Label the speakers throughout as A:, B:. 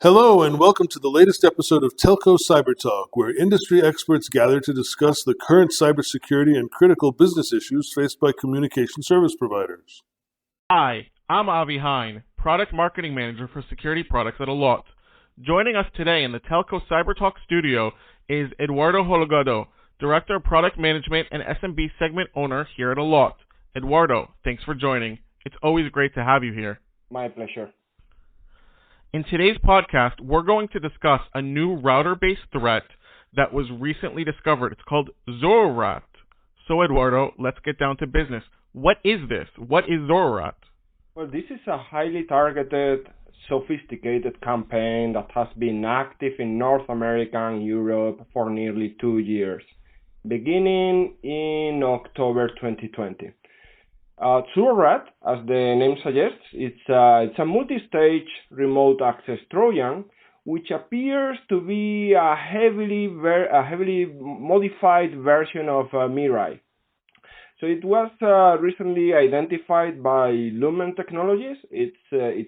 A: Hello, and welcome to the latest episode of Telco CyberTalk, where industry experts gather to discuss the current cybersecurity and critical business issues faced by communication service providers.
B: Hi, I'm Avi Hein, Product Marketing Manager for Security Products at Allot. Joining us today in the Telco CyberTalk studio is Eduardo Holgado, Director of Product Management and SMB Segment Owner here at Allot. Eduardo, thanks for joining. It's always great to have you here.
C: My pleasure.
B: In today's podcast, we're going to discuss a new router-based threat that was recently discovered. It's called ZuoRAT. So, Eduardo, let's get down to business. What is this? What is ZuoRAT?
C: Well, this is a highly targeted, sophisticated campaign that has been active in North America and Europe for nearly 2 years, beginning in October 2020. ZuoRAT, as the name suggests, it's a multi-stage remote access trojan, which appears to be a heavily modified version of Mirai. So it was recently identified by Lumen Technologies. It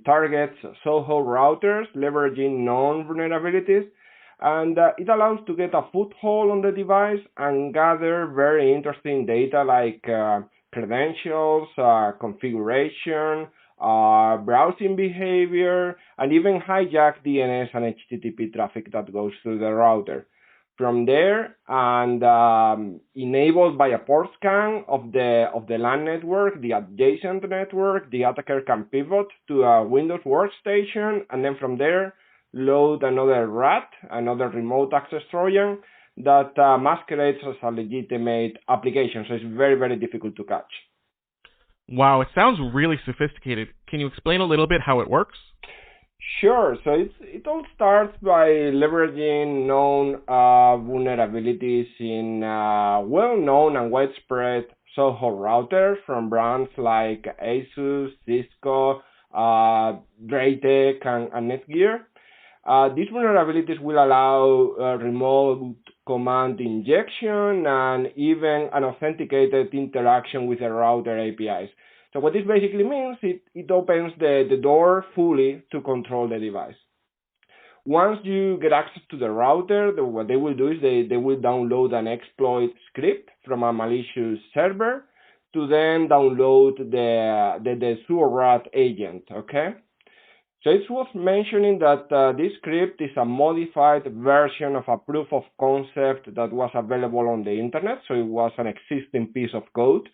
C: targets SOHO routers leveraging known vulnerabilities, and it allows to get a foothold on the device and gather very interesting data like credentials, configuration, browsing behavior, and even hijack DNS and HTTP traffic that goes through the router. From there, and enabled by a port scan of the LAN network, the adjacent network, the attacker can pivot to a Windows workstation, and then from there, load another RAT, another remote access trojan, that masquerades as a legitimate application. So it's very, very difficult to catch.
B: Wow, it sounds really sophisticated. Can you explain a little bit how it works?
C: Sure. So it all starts by leveraging known vulnerabilities in well-known and widespread SOHO routers from brands like Asus, Cisco, Draytech, and Netgear. These vulnerabilities will allow remote command injection and even an authenticated interaction with the router APIs. So what this basically means, it opens the door fully to control the device. Once you get access to the router, what they will do is they will download an exploit script from a malicious server to then download the ZuoRAT agent, okay? So it's worth mentioning that this script is a modified version of a proof of concept that was available on the internet, so it was an existing piece of code.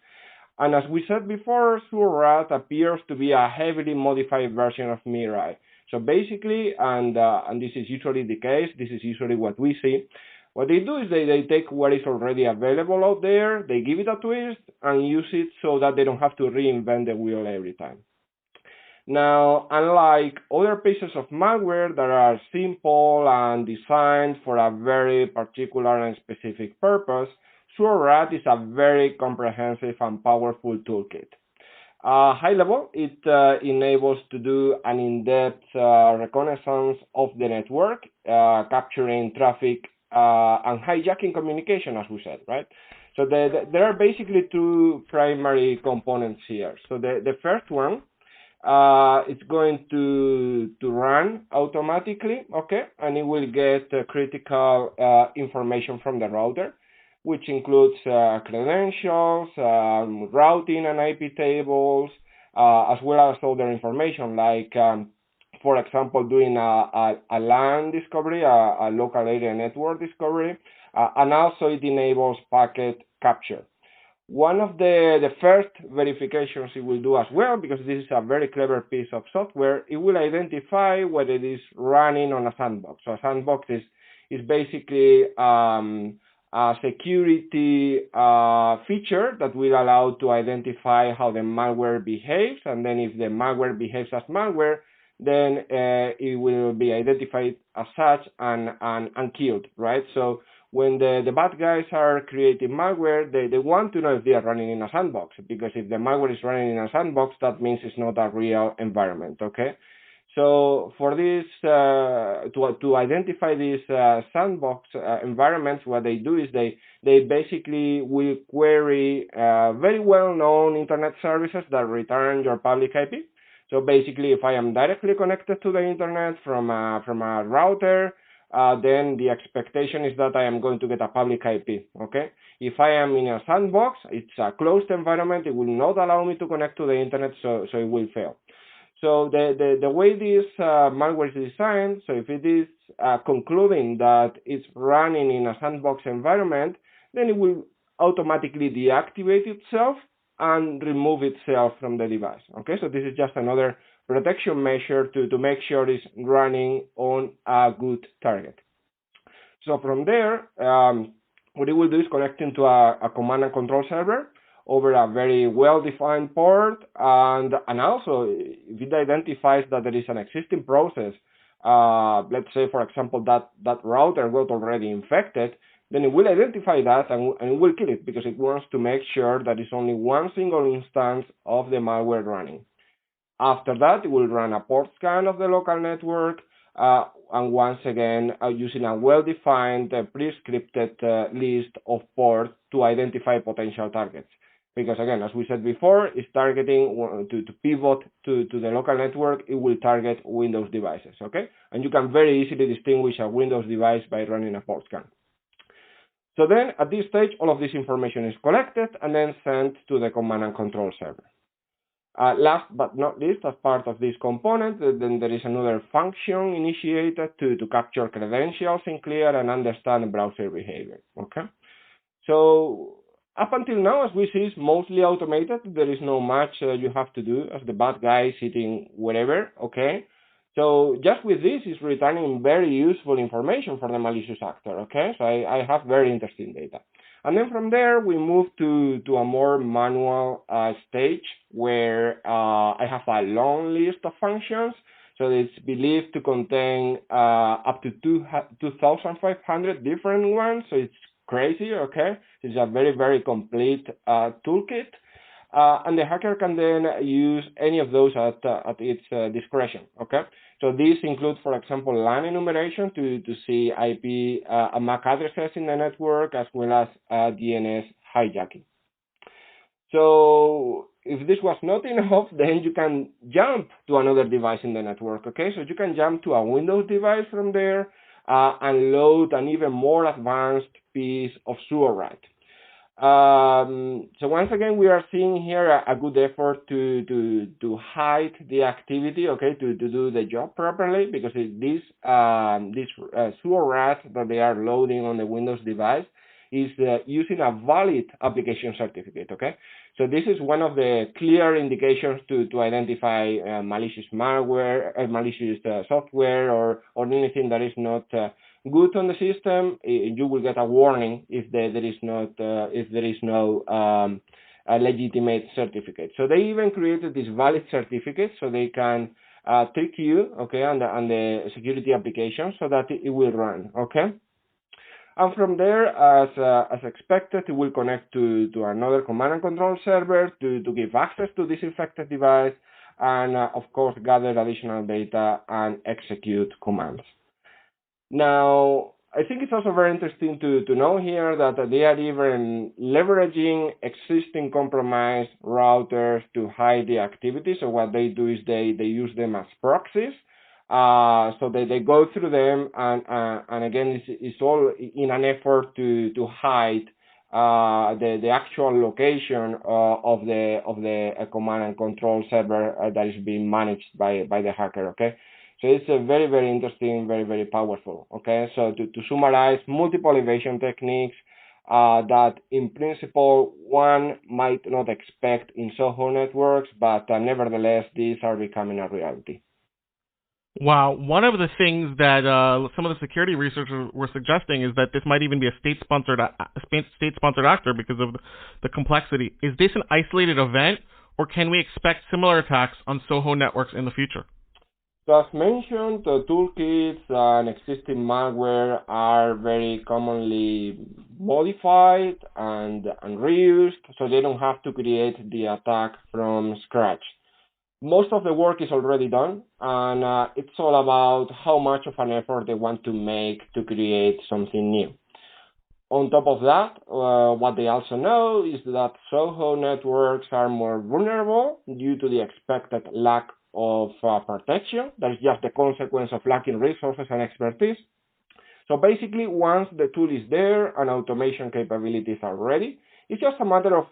C: And as we said before, ZuoRAT appears to be a heavily modified version of Mirai. So basically, and this is usually the case, this is usually what we see, what they do is they take what is already available out there, they give it a twist, and use it so that they don't have to reinvent the wheel every time. Now, unlike other pieces of malware that are simple and designed for a very particular and specific purpose, ZuoRAT is a very comprehensive and powerful toolkit. High level, it enables to do an in-depth reconnaissance of the network, capturing traffic and hijacking communication, as we said, right? So there are basically two primary components here. So the first one, it's going to run automatically, okay, and it will get critical information from the router, which includes credentials, routing and IP tables, as well as other information like, for example, doing a LAN discovery, a local area network discovery, and also it enables packet capture. One of the first verifications it will do as well, because this is a very clever piece of software, it will identify whether it is running on a sandbox. So a sandbox is basically a security feature that will allow to identify how the malware behaves, and then if the malware behaves as malware, then it will be identified as such and killed, right? So when the bad guys are creating malware, they want to know if they are running in a sandbox, because if the malware is running in a sandbox, that means it's not a real environment, okay? So for this, to identify these sandbox environments, what they do is they basically will query very well-known internet services that return your public IP. So basically, if I am directly connected to the internet from a router, then the expectation is that I am going to get a public IP, okay? If I am in a sandbox, it's a closed environment, it will not allow me to connect to the internet, so it will fail. So the way this malware is designed, so if it is concluding that it's running in a sandbox environment, then it will automatically deactivate itself and remove itself from the device. Okay, so this is just another protection measure to make sure it's running on a good target. So from there, what it will do is connect into a command and control server over a very well-defined port, and also if it identifies that there is an existing process, let's say for example that router got already infected, then it will identify that and it will kill it, because it wants to make sure that it's only one single instance of the malware running. After that, it will run a port scan of the local network, and once again using a well-defined pre-scripted list of ports to identify potential targets. Because again, as we said before, it's targeting to pivot to the local network. It will target Windows devices, okay? And you can very easily distinguish a Windows device by running a port scan. So then at this stage, all of this information is collected and then sent to the command and control server. Last but not least, as part of this component, then there is another function initiated to capture credentials in clear and understand browser behavior, okay? So up until now, as we see, it's mostly automated. There is no much you have to do as the bad guy sitting wherever, okay? So just with this, it's returning very useful information for the malicious actor, okay? So I have very interesting data. And then from there, we move to a more manual stage where I have a long list of functions. So it's believed to contain up to 2,500 different ones. So it's crazy, okay? It's a very, very complete toolkit. And the hacker can then use any of those at its discretion, okay? So these include, for example, LAN enumeration to see IP and MAC addresses in the network, as well as DNS hijacking. So if this was not enough, then you can jump to another device in the network, okay? So you can jump to a Windows device from there and load an even more advanced piece of ZuoRAT. So once again, we are seeing here a good effort to hide the activity, okay, to do the job properly, because this ZuoRAT that they are loading on the Windows device is using a valid application certificate, okay? So this is one of the clear indications to identify malicious malware, malicious software, or anything that is not good on the system. You will get a warning if there is no legitimate certificate. So they even created this valid certificate so they can trick you, okay, on the security application so that it will run, okay. And from there, as expected, it will connect to another command and control server to give access to this infected device, and of course gather additional data and execute commands. Now, I think it's also very interesting to know here that they are even leveraging existing compromised routers to hide the activity. So what they do is they use them as proxies. So they go through them, and again, it's all in an effort to hide the actual location of the command and control server that is being managed by the hacker. Okay, so it's a very, very interesting, very, very powerful. Okay, so to summarize, multiple evasion techniques that in principle one might not expect in SOHO networks, but nevertheless these are becoming a reality.
B: Wow. One of the things that some of the security researchers were suggesting is that this might even be a state-sponsored actor because of the complexity. Is this an isolated event, or can we expect similar attacks on SOHO networks in the future?
C: So as mentioned, the toolkits and existing malware are very commonly modified and reused, so they don't have to create the attack from scratch. Most of the work is already done, and it's all about how much of an effort they want to make to create something new. On top of that, what they also know is that SOHO networks are more vulnerable due to the expected lack of protection. That is just the consequence of lacking resources and expertise. So basically, once the tool is there and automation capabilities are ready, it's just a matter of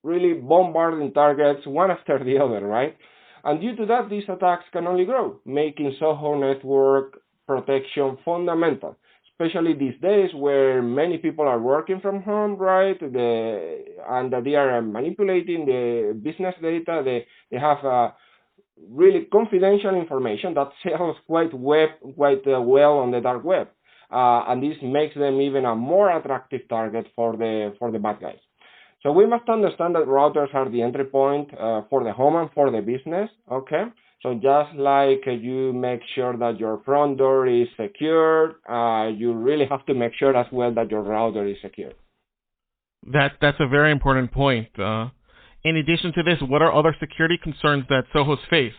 C: really bombarding targets one after the other, right? And due to that, these attacks can only grow, making SOHO network protection fundamental, especially these days where many people are working from home, right? And they are manipulating the business data. They have really confidential information that sells quite well on the dark web. And this makes them even a more attractive target for the bad guys. So we must understand that routers are the entry point for the home and for the business, okay? So just like you make sure that your front door is secure, you really have to make sure as well that your router is secure.
B: That's a very important point. In addition to this, what are other security concerns that SOHOs face?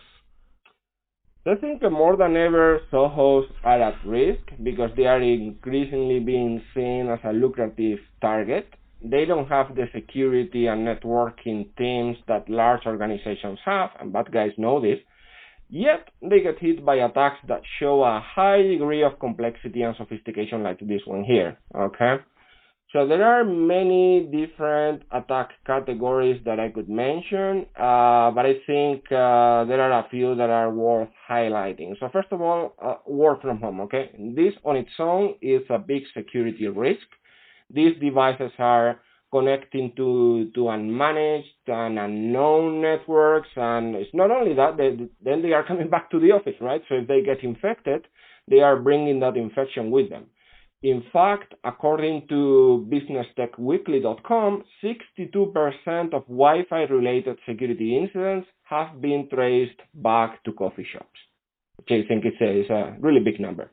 C: I think more than ever, SOHOs are at risk because they are increasingly being seen as a lucrative target. They don't have the security and networking teams that large organizations have, and bad guys know this. Yet, they get hit by attacks that show a high degree of complexity and sophistication like this one here, okay? So there are many different attack categories that I could mention, but I think there are a few that are worth highlighting. So first of all, work from home, okay? This on its own is a big security risk. These devices are connecting to unmanaged and unknown networks, and it's not only that, then they are coming back to the office, right? So if they get infected, they are bringing that infection with them. In fact, according to BusinessTechWeekly.com, 62% of Wi-Fi related security incidents have been traced back to coffee shops, which I think is a really big number.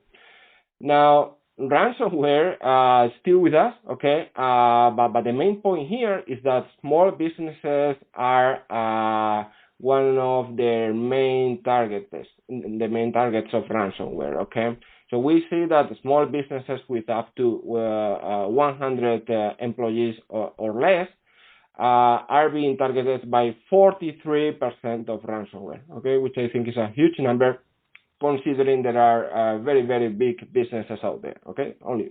C: Now, ransomware is still with us, okay? But the main point here is that small businesses are one of their main targets of ransomware, okay? So we see that small businesses with up to 100 employees or less are being targeted by 43% of ransomware, okay, which I think is a huge number considering there are very, very big businesses out there, okay? Only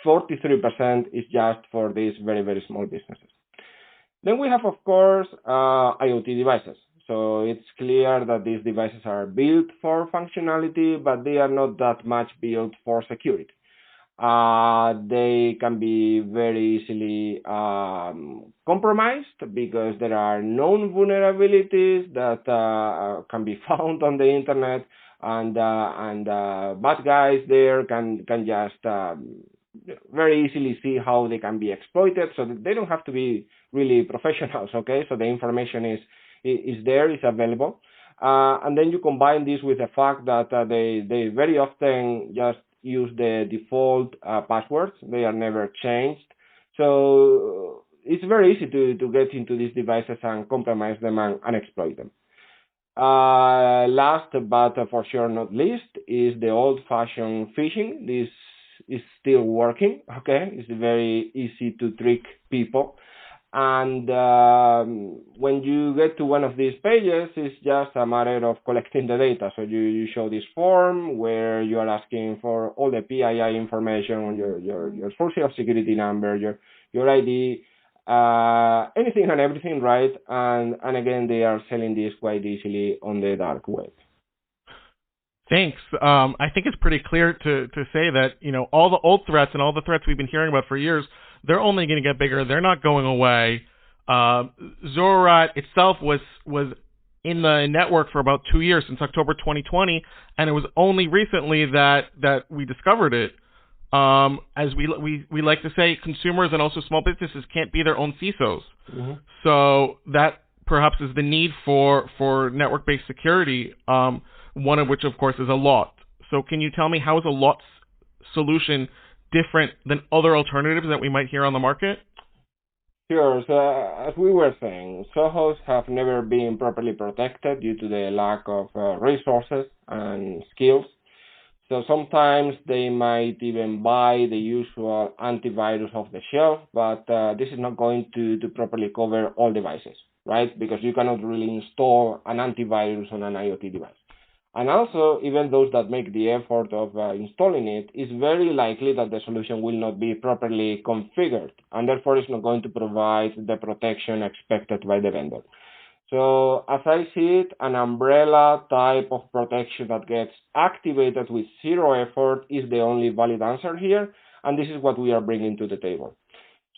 C: 43% is just for these very, very small businesses. Then we have, of course, IoT devices. So it's clear that these devices are built for functionality, but they are not that much built for security. They can be very easily compromised because there are known vulnerabilities that can be found on the internet, and bad guys there can just very easily see how they can be exploited. So they don't have to be really professionals, okay? So the information is there, is available. And then you combine this with the fact that they very often just use the default passwords. They are never changed. So it's very easy to get into these devices and compromise them and exploit them. Last but for sure not least is the old-fashioned phishing. This is still working, okay? It's very easy to trick people. And when you get to one of these pages, it's just a matter of collecting the data. So you show this form where you are asking for all the PII information, your social security number, your ID, anything and everything, right? And again, they are selling this quite easily on the dark web.
B: Thanks. I think it's pretty clear to say that, all the old threats and all the threats we've been hearing about for years, they're only going to get bigger. They're not going away. Zorat itself was in the network for about 2 years, since October 2020, and it was only recently that we discovered it. As we like to say, consumers and also small businesses can't be their own CISOs. Mm-hmm. So that perhaps is the need for network-based security, one of which, of course, is Allot. So can you tell me, how is Allot's solution different than other alternatives that we might hear on the market?
C: Sure. So as we were saying, SOHOs have never been properly protected due to the lack of resources and skills. So sometimes they might even buy the usual antivirus off the shelf, but this is not going to properly cover all devices. right? Because you cannot really install an antivirus on an IoT device. And also, even those that make the effort of installing it, it's very likely that the solution will not be properly configured, and therefore it's not going to provide the protection expected by the vendor. So as I see it, an umbrella type of protection that gets activated with zero effort is the only valid answer here, and this is what we are bringing to the table.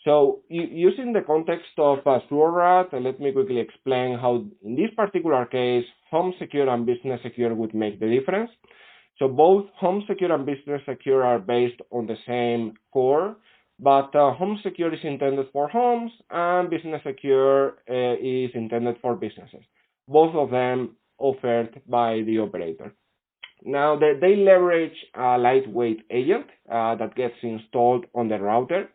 C: So using the context of ZuoRAT, let me quickly explain how, in this particular case, HomeSecure and BusinessSecure would make the difference. So both HomeSecure and BusinessSecure are based on the same core, but HomeSecure is intended for homes and BusinessSecure is intended for businesses. Both of them offered by the operator. Now, they leverage a lightweight agent that gets installed on the router,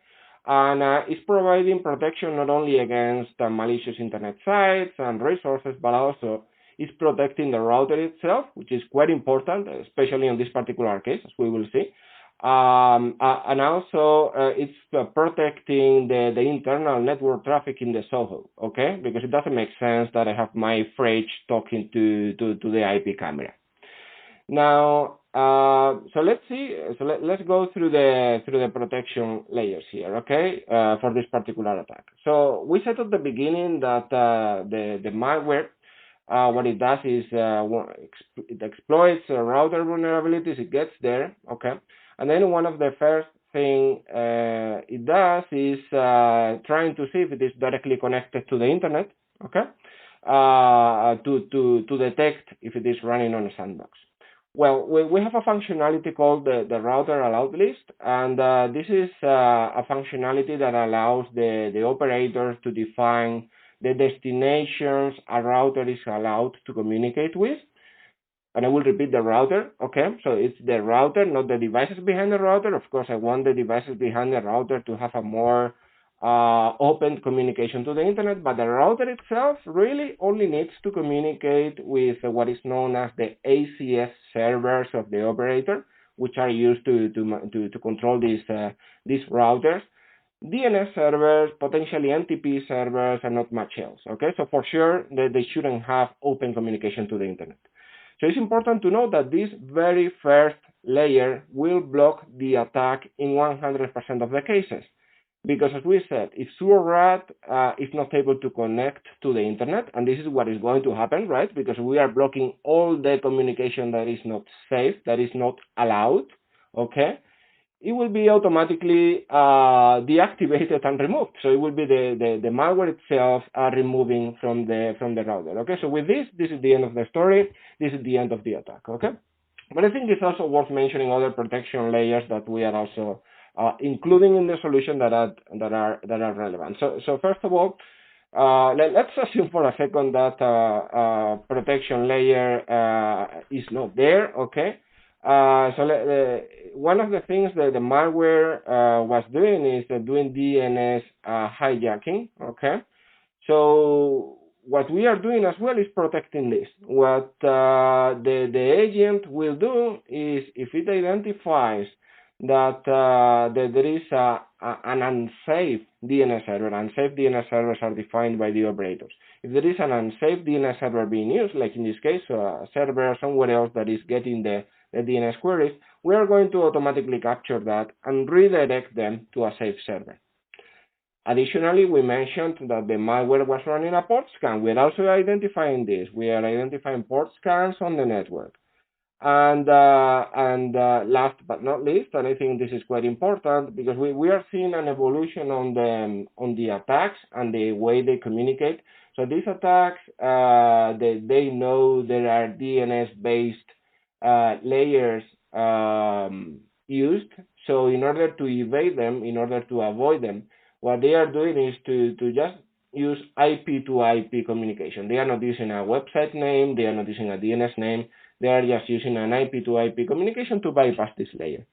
C: and is providing protection not only against malicious internet sites and resources, but also is protecting the router itself, which is quite important, especially in this particular case, as we will see. And also, it's protecting the internal network traffic in the SOHO, okay? Because it doesn't make sense that I have my fridge talking to the IP camera. Now, so let's see. So let's go through the protection layers here, okay? For this particular attack. So we said at the beginning that the malware, what it does is it exploits router vulnerabilities. It gets there, okay? And then one of the first thing it does is trying to see if it is directly connected to the internet, okay? To detect if it is running on a sandbox. Well, we have a functionality called the router allowed list, and this is a functionality that allows the operators to define the destinations a router is allowed to communicate with. And I will repeat the router, okay? So it's the router, not the devices behind the router. Of course, I want the devices behind the router to have a more open communication to the internet, but the router itself really only needs to communicate with what is known as the ACS servers of the operator, which are used to control these routers. DNS servers, potentially NTP servers, and not much else, okay? So for sure, they shouldn't have open communication to the internet. So it's important to know that this very first layer will block the attack in 100% of the cases. Because as we said, if ZuoRAT is not able to connect to the internet, and this is what is going to happen, right? Because we are blocking all the communication that is not safe, that is not allowed, okay? It will be automatically deactivated and removed. So it will be the malware itself removing from the router. Okay, so with this is the end of the story. This is the end of the attack. Okay, but I think it's also worth mentioning other protection layers that we are also including in the solution that are relevant. So first of all, let's assume for a second that protection layer is not there. Okay. One of the things that the malware was doing is doing DNS hijacking, okay? So what we are doing as well is protecting this. What the agent will do is, if it identifies that there is an unsafe DNS server, unsafe DNS servers are defined by the operators. If there is an unsafe DNS server being used, like in this case, a server somewhere else that is getting the DNS queries, we are going to automatically capture that and redirect them to a safe server. Additionally, we mentioned that the malware was running a port scan. We are also identifying this. We are identifying port scans on the network. And last but not least, and I think this is quite important, because we are seeing an evolution on the attacks and the way they communicate. So these attacks, they know there are DNS-based layers used. So in order to evade them, in order to avoid them, what they are doing is to just use IP to IP communication. They are not using a website name, they are not using a DNS name, they are just using an IP to IP communication to bypass this layer.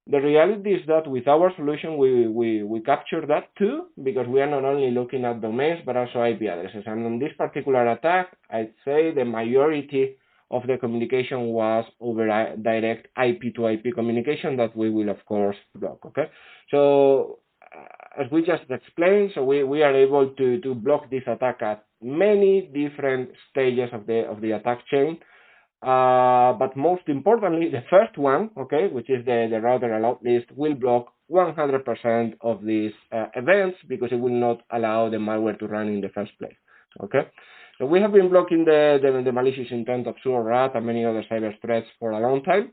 C: The reality is that with our solution, we capture that too, because we are not only looking at domains, but also IP addresses. And on this particular attack, I'd say the majority of the communication was over direct IP to IP communication that we will, of course, block, okay? So as we just explained, so we are able to block this attack at many different stages of the attack chain. But most importantly, the first one, okay, which is the router allot list, will block 100% of these events because it will not allow the malware to run in the first place. Okay, so we have been blocking the malicious intent of ZuoRAT and many other cyber threats for a long time.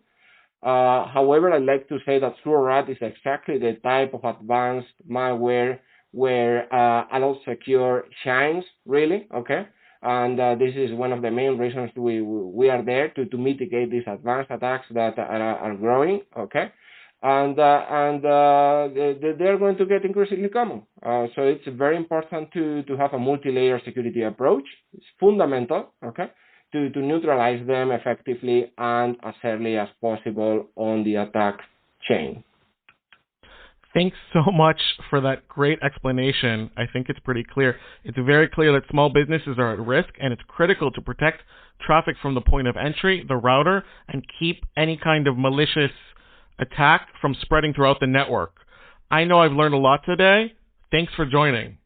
C: However, I'd like to say that ZuoRAT is exactly the type of advanced malware where Allot Secure shines, really, okay? And this is one of the main reasons we are there to mitigate these advanced attacks that are growing, okay? And they're going to get increasingly common. So it's very important to have a multi-layer security approach. It's fundamental, okay, to neutralize them effectively and as early as possible on the attack chain.
B: Thanks so much for that great explanation. I think it's pretty clear. It's very clear that small businesses are at risk, and it's critical to protect traffic from the point of entry, the router, and keep any kind of malicious attack from spreading throughout the network. I know I've learned a lot today. Thanks for joining.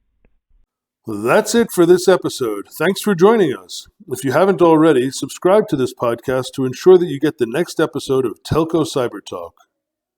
A: That's it for this episode. Thanks for joining us. If you haven't already, subscribe to this podcast to ensure that you get the next episode of Telco CyberTalk.